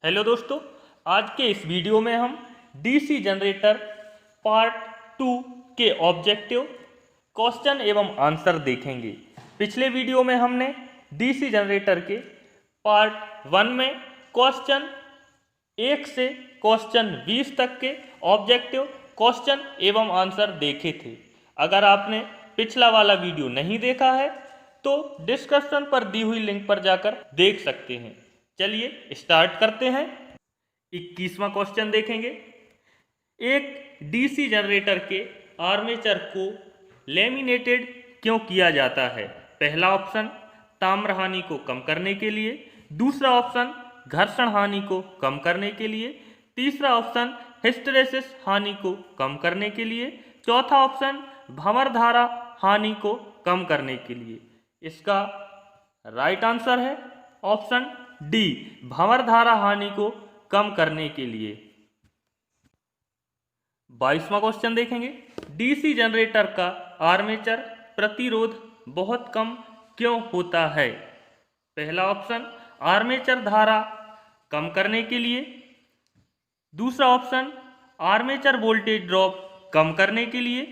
Hello दोस्तों, आज के इस वीडियो में हम डीसी जनरेटर पार्ट 2 के ऑब्जेक्टिव क्वेश्चन एवं आंसर देखेंगे। पिछले वीडियो में हमने डीसी जनरेटर के पार्ट 1 में क्वेश्चन 1 से क्वेश्चन 20 तक के ऑब्जेक्टिव क्वेश्चन एवं आंसर देखे थे। अगर आपने पिछला वाला वीडियो नहीं देखा है तो डिस्क्रिप्शन पर दी हुई लिंक पर जाकर देख सकते हैं। चलिए स्टार्ट करते हैं। 21वां क्वेश्चन देखेंगे। एक डीसी जनरेटर के आर्मेचर को लेमिनेटेड क्यों किया जाता है? पहला ऑप्शन ताम्र हानि को कम करने के लिए, दूसरा ऑप्शन घर्षण हानि को कम करने के लिए, तीसरा ऑप्शन हिस्टेरेसिस हानि को कम करने के लिए, चौथा ऑप्शन भंवर धारा हानि को कम करने के लिए। इसका राइट आंसर है ऑप्शन डी, भंवर धारा हानि को कम करने के लिए। 22वां क्वेश्चन देखेंगे। डीसी जनरेटर का आर्मेचर प्रतिरोध बहुत कम क्यों होता है? पहला ऑप्शन आर्मेचर धारा कम करने के लिए, दूसरा ऑप्शन आर्मेचर वोल्टेज ड्रॉप कम करने के लिए,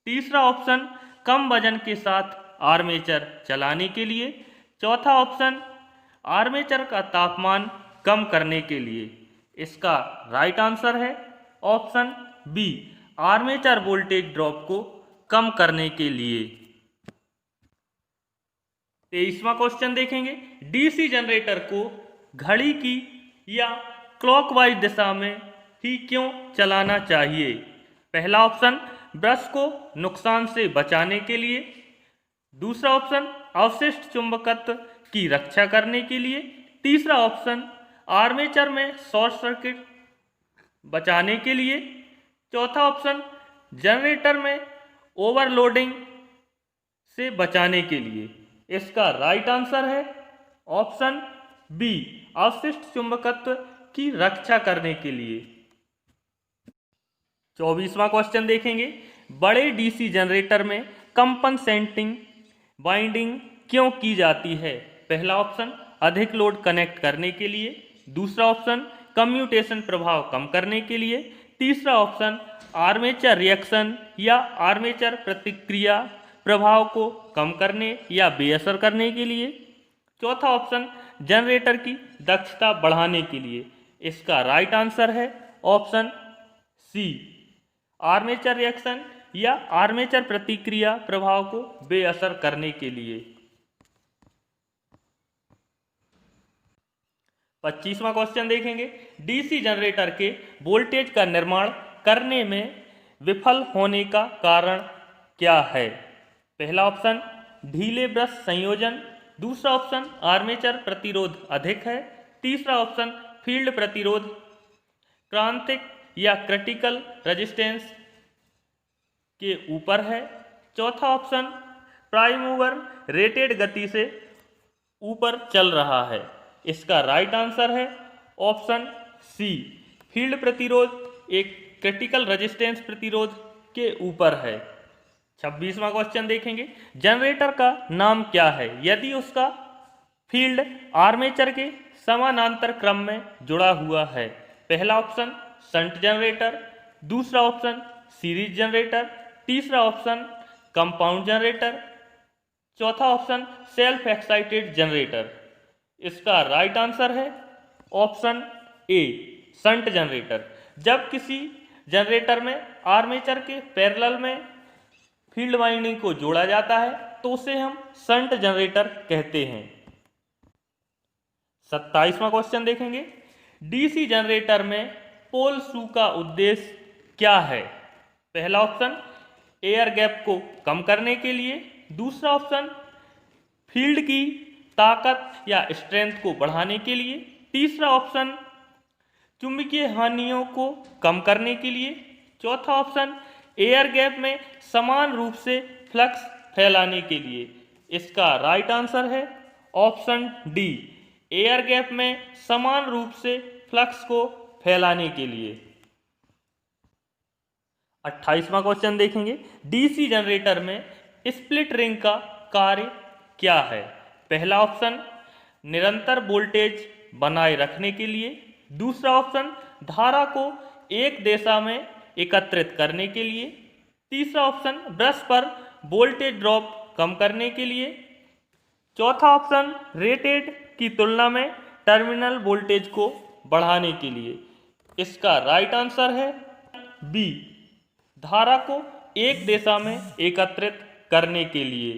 तीसरा ऑप्शन कम वजन के साथ आर्मेचर चलाने के लिए, चौथा ऑप्शन आर्मेचर का तापमान कम करने के लिए। इसका राइट आंसर है option B, armature voltage drop को कम करने के लिए। 23वां क्वेश्चन देखेंगे। डीसी जनरेटर को घड़ी की या क्लॉकवाइज दिशा में ही क्यों चलाना चाहिए? पहला ऑप्शन ब्रश को नुकसान से बचाने के लिए, दूसरा ऑप्शन अवशिष्ट चुंबकत्व की रक्षा करने के लिए, तीसरा ऑप्शन आर्मेचर में शॉर्ट सर्किट बचाने के लिए, चौथा ऑप्शन जनरेटर में ओवरलोडिंग से बचाने के लिए। इसका राइट आंसर है ऑप्शन बी, अवशिष्ट चुंबकत्व की रक्षा करने के लिए। 24वां क्वेश्चन देखेंगे। बड़े डीसी जनरेटर में कंपनसेटिंग वाइंडिंग क्यों की जाती है? पहला ऑप्शन अधिक लोड कनेक्ट करने के लिए, दूसरा ऑप्शन कम्यूटेशन प्रभाव कम करने के लिए, तीसरा ऑप्शन आर्मेचर रिएक्शन या आर्मेचर प्रतिक्रिया प्रभाव को कम करने या बेअसर करने के लिए, चौथा ऑप्शन जनरेटर की दक्षता बढ़ाने के लिए। इसका राइट आंसर है ऑप्शन सी, आर्मेचर रिएक्शन या आर्मेचर प्रतिक्रिया प्रभाव को बेअसर करने के लिए। 25वां क्वेश्चन देखेंगे। डीसी जनरेटर के वोल्टेज का निर्माण करने में विफल होने का कारण क्या है? पहला ऑप्शन ढीले ब्रश संयोजन, दूसरा ऑप्शन आर्मेचर प्रतिरोध अधिक है, तीसरा ऑप्शन फील्ड प्रतिरोध क्रांतिक या क्रिटिकल रेजिस्टेंस के ऊपर है, चौथा ऑप्शन प्राइम मूवर रेटेड गति से ऊपर चल रहा है। इसका राइट आंसर है ऑप्शन सी, फील्ड प्रतिरोध एक क्रिटिकल रेजिस्टेंस प्रतिरोध के ऊपर है। 26वां क्वेश्चन देखेंगे। जनरेटर का नाम क्या है यदि उसका फील्ड आर्मेचर के समानांतर क्रम में जुड़ा हुआ है? पहला ऑप्शन शंट जनरेटर, दूसरा ऑप्शन सीरीज जनरेटर, तीसरा ऑप्शन कंपाउंड जनरेटर, चौथा ऑप्शन सेल्फ एक्साइटेड जनरेटर। इसका राइट आंसर है ऑप्शन ए, शंट जनरेटर। जब किसी जनरेटर में आर्मेचर के पैरेलल में फील्ड वाइंडिंग को जोड़ा जाता है तो उसे हम शंट जनरेटर कहते हैं। 27वां क्वेश्चन देखेंगे। डीसी जनरेटर में पोल शू का उद्देश्य क्या है? पहला ऑप्शन एयर गैप को कम करने के लिए, दूसरा ऑप्शन फील्ड की ताकत या स्ट्रेंथ को बढ़ाने के लिए, तीसरा ऑप्शन चुंबकीय हानियों को कम करने के लिए, चौथा ऑप्शन एयर गैप में समान रूप से फ्लक्स फैलाने के लिए। इसका राइट आंसर है ऑप्शन डी, एयर गैप में समान रूप से फ्लक्स को फैलाने के लिए। 28वां क्वेश्चन देखेंगे। डीसी जनरेटर में स्प्लिट रिंग का कार्य क्या है? पहला ऑप्शन निरंतर वोल्टेज बनाए रखने के लिए, दूसरा ऑप्शन धारा को एक दिशा में एकत्रित करने के लिए, तीसरा ऑप्शन ब्रश पर वोल्टेज ड्रॉप कम करने के लिए, चौथा ऑप्शन रेटेड की तुलना में टर्मिनल वोल्टेज को बढ़ाने के लिए। इसका राइट आंसर है बी, धारा को एक दिशा में एकत्रित करने के लिए।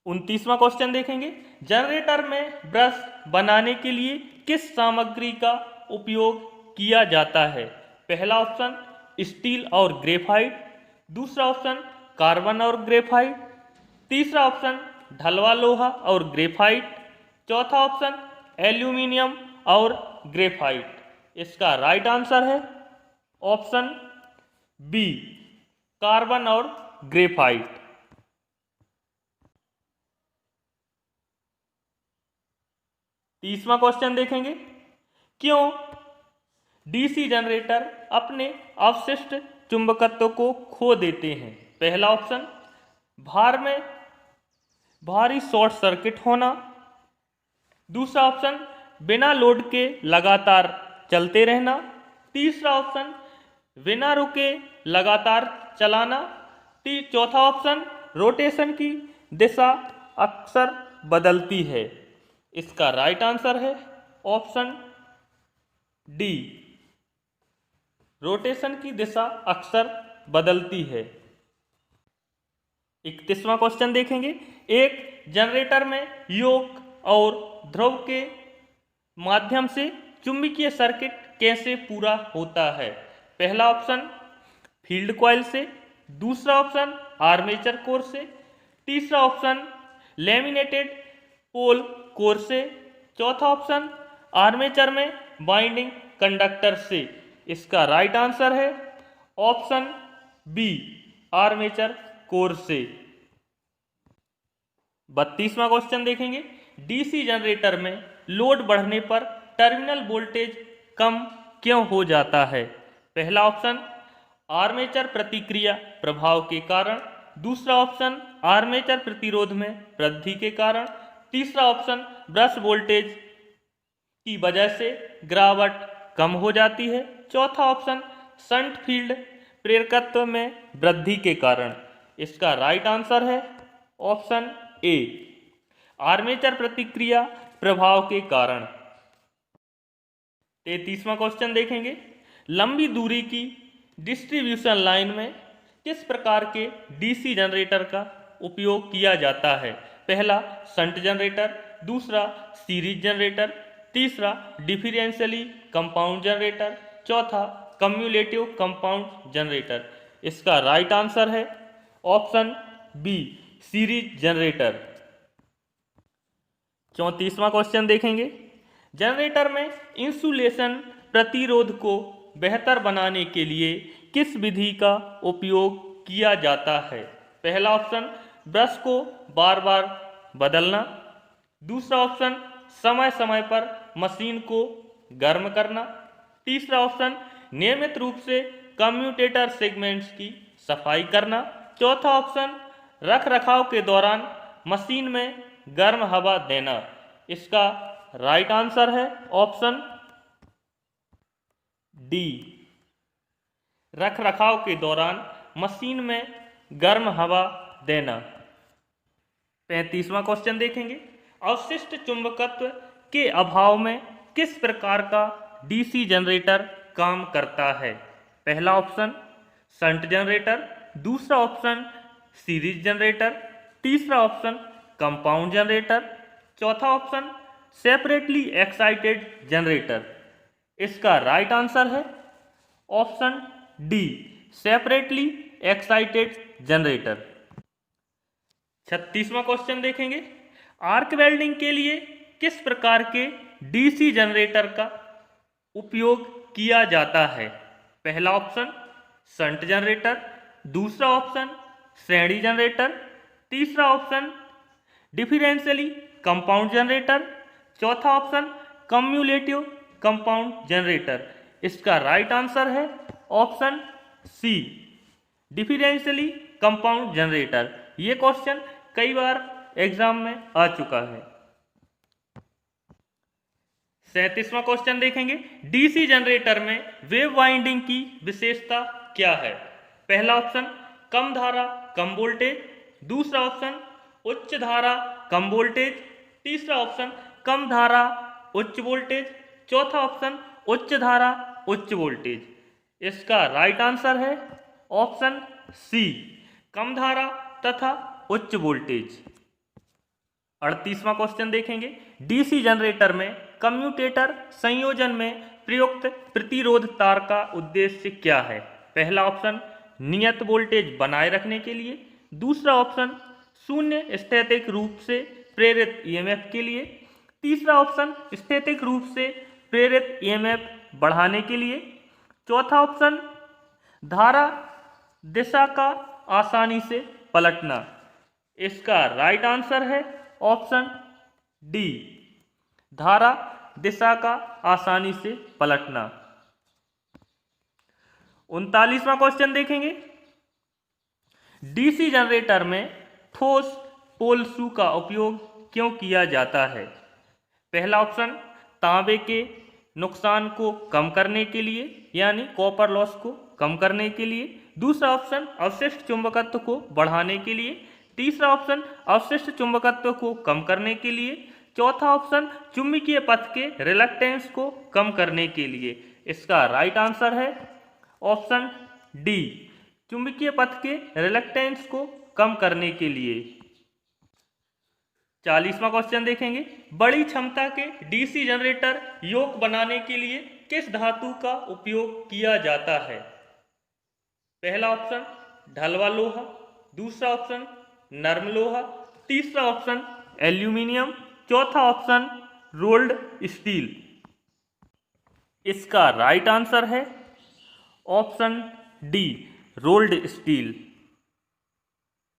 29वां क्वेश्चन देखेंगे, जनरेटर में ब्रश बनाने के लिए किस सामग्री का उपयोग किया जाता है? पहला ऑप्शन स्टील और ग्रेफाइट, दूसरा ऑप्शन कार्बन और ग्रेफाइट, तीसरा ऑप्शन ढलवा लोहा और ग्रेफाइट, चौथा ऑप्शन एल्यूमिनियम और ग्रेफाइट। इसका राइट आंसर है ऑप्शन बी, कार्बन और ग्रेफाइट। 30वां क्वेश्चन देखेंगे, क्यों डीसी जनरेटर अपने अवशिष्ट चुंबकत्व को खो देते हैं? पहला ऑप्शन भार में भारी शॉर्ट सर्किट होना, दूसरा ऑप्शन बिना लोड के लगातार चलते रहना, तीसरा ऑप्शन बिना रुके लगातार चलाना, चौथा ऑप्शन रोटेशन की दिशा अक्सर बदलती है। इसका राइट आंसर है ऑप्शन डी, रोटेशन की दिशा अक्सर बदलती है। 31वां क्वेश्चन देखेंगे, एक जनरेटर में योक और ध्रुव के माध्यम से चुंबकीय सर्किट कैसे पूरा होता है? पहला ऑप्शन फील्ड कॉइल से, दूसरा ऑप्शन आर्मेचर कोर से, तीसरा ऑप्शन लैमिनेटेड पोल कोर से, चौथा ऑप्शन आर्मेचर में बाइंडिंग कंडक्टर से। इसका राइट आंसर है ऑप्शन बी, आर्मेचर कोर से। 32वां क्वेश्चन देखेंगे, डीसी जनरेटर में लोड बढ़ने पर टर्मिनल वोल्टेज कम क्यों हो जाता है? पहला ऑप्शन आर्मेचर प्रतिक्रिया प्रभाव के कारण, दूसरा ऑप्शन आर्मेचर प्रतिरोध में वृद्धि के कारण, तीसरा ऑप्शन ब्रश वोल्टेज की वजह से गिरावट कम हो जाती है, चौथा ऑप्शन शंट फील्ड प्रेरकत्व में वृद्धि के कारण। इसका राइट आंसर है ऑप्शन ए, आर्मेचर प्रतिक्रिया प्रभाव के कारण। 33वां क्वेश्चन देखेंगे, लंबी दूरी की डिस्ट्रीब्यूशन लाइन में किस प्रकार के डीसी जनरेटर का उपयोग किया जाता है? पहला शंट जनरेटर, दूसरा सीरीज जनरेटर, तीसरा डिफरेंशियली कंपाउंड जनरेटर, चौथा कम्युलेटिव कंपाउंड जनरेटर। इसका राइट आंसर है ऑप्शन बी, सीरीज जनरेटर। 34वां क्वेश्चन देखेंगे, जनरेटर में इंसुलेशन प्रतिरोध को बेहतर बनाने के लिए किस विधि का उपयोग किया जाता है? पहला ऑप्शन ब्रश को बार बार बदलना, दूसरा ऑप्शन समय समय पर मशीन को गर्म करना, तीसरा ऑप्शन नियमित रूप से कम्यूटेटर सेगमेंट्स की सफाई करना, चौथा ऑप्शन रख रखाव के दौरान मशीन में गर्म हवा देना। इसका राइट आंसर है ऑप्शन डी, रख रखाव के दौरान मशीन में गर्म हवा देना। 35वां क्वेश्चन देखेंगे, अवशिष्ट चुंबकत्व के अभाव में किस प्रकार का डीसी जनरेटर काम करता है? पहला ऑप्शन शंट जनरेटर, दूसरा ऑप्शन सीरीज जनरेटर, तीसरा ऑप्शन कंपाउंड जनरेटर, चौथा ऑप्शन सेपरेटली एक्साइटेड जनरेटर। इसका राइट आंसर है option D, separately excited generator. 36वां क्वेश्चन देखेंगे, आर्क वेल्डिंग के लिए किस प्रकार के डीसी जनरेटर का उपयोग किया जाता है? पहला ऑप्शन शंट जनरेटर, दूसरा ऑप्शन श्रेणी जनरेटर, तीसरा ऑप्शन डिफरेंशियली कंपाउंड जनरेटर, चौथा ऑप्शन कम्युलेटिव कंपाउंड जनरेटर। इसका राइट आंसर है option C, differentially compound generator. ये क्वेश्चन कई बार एग्जाम में आ चुका है। 37वां क्वेश्चन देखेंगे, डीसी जनरेटर में वेव वाइंडिंग की विशेषता क्या है? पहला ऑप्शन कम धारा कम वोल्टेज, दूसरा ऑप्शन उच्च धारा कम वोल्टेज, तीसरा ऑप्शन कम धारा उच्च वोल्टेज, चौथा ऑप्शन उच्च धारा उच्च वोल्टेज। इसका राइट आंसर है ऑप्शन सी, कम धारा तथा उच्च वोल्टेज। 38वां क्वेश्चन देखेंगे, डीसी जनरेटर में कम्यूटेटर संयोजन में प्रयुक्त प्रतिरोध तार का उद्देश्य क्या है? पहला ऑप्शन नियत वोल्टेज बनाए रखने के लिए, दूसरा ऑप्शन शून्य स्थैतिक रूप से प्रेरित ईएमएफ के लिए, तीसरा ऑप्शन स्थैतिक रूप से प्रेरित ईएमएफ बढ़ाने के लिए, चौथा ऑप्शन धारा दिशा का आसानी से पलटना। इसका राइट आंसर है ऑप्शन डी, धारा दिशा का आसानी से पलटना। 39वां क्वेश्चन देखेंगे, डीसी जनरेटर में ठोस पोल शू का उपयोग क्यों किया जाता है? पहला ऑप्शन तांबे के नुकसान को कम करने के लिए यानी कॉपर लॉस को कम करने के लिए, दूसरा ऑप्शन अवशिष्ट चुंबकत्व को बढ़ाने के लिए, तीसरा ऑप्शन अवशिष्ट चुंबकत्व को कम करने के लिए, चौथा ऑप्शन चुंबकीय पथ के रिलक्टेंस को कम करने के लिए। इसका राइट आंसर है ऑप्शन डी, चुंबकीय पथ के रिलक्टेंस को कम करने के लिए। 40वां क्वेश्चन देखेंगे, बड़ी क्षमता के डीसी जनरेटर योक बनाने के लिए किस धातु का उपयोग किया जाता है? पहला ऑप्शन ढलवा लोहा, दूसरा ऑप्शन नर्म लोहा, तीसरा ऑप्शन एल्यूमिनियम, चौथा ऑप्शन रोल्ड स्टील। इसका राइट आंसर है ऑप्शन डी, रोल्ड स्टील।